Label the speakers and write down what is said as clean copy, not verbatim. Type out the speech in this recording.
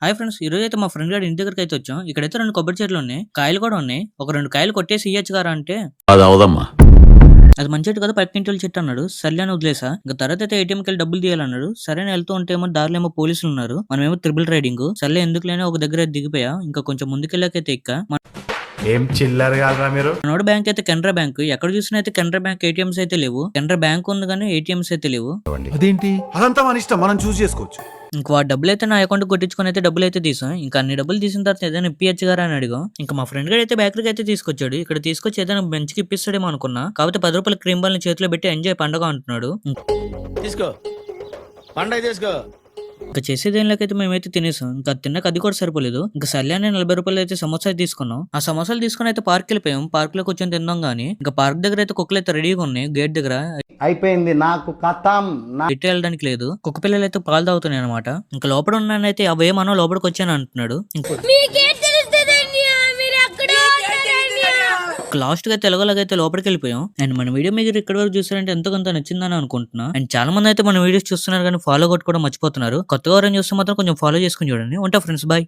Speaker 1: Hi friends, ఈ రోజు అయితే మా ఫ్రెండ్ గారి ఇంటి దగ్గరికి అయితే వచ్చాం. ఇక్కడైతే 2 కొబ్బరి చెట్లు ఉన్నాయి, కాయలు కూడా ఉన్నాయి. ఒక 2 కాయలు కొట్టేసి ఇయ్యొచ్చు గారా అంటే
Speaker 2: అది అవదమ్మా.
Speaker 1: అది మంచి చెట్టు కదా, పక్కింటి చెట్టు అన్నాడు. సర్లే అని వదిలేసా. ఇంకా తర్వాత అయితే ఏటీఎంకి వెళ్ళి డబ్బులు తీయాలన్నాడు. సరే అని వెళ్తూ ఉంటే ఏమో దారిలో ఏమో పోలీసులు ఉన్నారు. మనమేమో త్రిబుల్ రైడింగ్. సర్లే ఎందుకులేని ఒక దగ్గర అయితే దిగిపోయా. ఇంకా కొంచెం ముందుకెళ్ళాకైతే ఎక్కా.
Speaker 3: ఏం చిల్లర కాదురా మీరు.
Speaker 1: మనోడు బ్యాంక్ అయితే కెనరా బ్యాంక్. ఎక్కడ చూసినా అయితే కెనరా బ్యాంక్ ఏటీఎంస్ అయితే లేవు. కెనరా బ్యాంక్ ఉంది కానీ ఏటీఎంస్ అయితే లేవు.
Speaker 3: అదేంటి? అదంతా మన ఇష్టం, మనం చూస్ చేసుకోవచ్చు.
Speaker 1: ఇంక వాడు డబ్బులు అయితే నా అకౌంట్ కొట్టించుకొని అయితే డబ్బులు అయితే తీసాం. ఇంకా అన్ని డబ్బులు తీసిన తర్వాత ఏదైనా ఇప్పియచ్చు గారా అని అడిగాం. ఇంకా మా ఫ్రెండ్ గారు అయితే బేకరీకి అయితే తీసుకొచ్చాడు. ఇక్కడ తీసుకొచ్చి ఏదైనా బెంచ్కి ఇప్పిస్తాడేమో అనుకున్నా. కాకపోతే 10 రూపాయల క్రీమ్ బాల్ ని చేతిలో పెట్టి ఎంజాయ్ పండుగ అంటున్నాడు.
Speaker 4: తీసుకో పండగ తీసుకో.
Speaker 1: ఇంకా చేసేదేం లేకైతే మేమైతే తినేసాం. ఇంకా తిన్నాక అది కూడా సరిపోలేదు. ఇంకా సర్లే అని 40 రూపాయలు అయితే సమోసా తీసుకున్నాం. ఆ సమోసాలు తీసుకుని అయితే పార్క్ వెళ్ళిపోయాం. పార్క్ లో కూర్చొని తిందాం గానీ ఇంకా పార్క్ దగ్గర అయితే కుక్కలు అయితే రెడీగా ఉన్నాయి. గేట్ దగ్గర
Speaker 5: అయిపోయింది నాకు కథం.
Speaker 1: ఇట్టు వెళ్ళడానికి లేదు. కుక్క పిల్లలు అయితే పాలు తాగుతున్నాయి అనమాట. ఇంకా లోపల ఉన్నానైతే అవే మనం లోపలికి వచ్చాను అంటున్నాడు. లాస్ట్ గా తెలుగులాగైతే లోపలికి వెళ్ళిపోయాం. అండ్ మన వీడియో మీరు ఇక్కడ వరకు చూసారంటే ఎంతో కొంత నచ్చిందని అనుకుంటున్నా. అండ్ చాలా మంది అయితే మన వీడియోస్ చూస్తున్నారు కానీ ఫాలో కొట్టుకోవడం మర్చిపోతున్నారు. కొత్తగా ఎవరైనా చూస్తే మాత్రం కొంచెం ఫాలో చేసుకుని చూడండి. ఉంటా ఫ్రెండ్స్, బాయ్.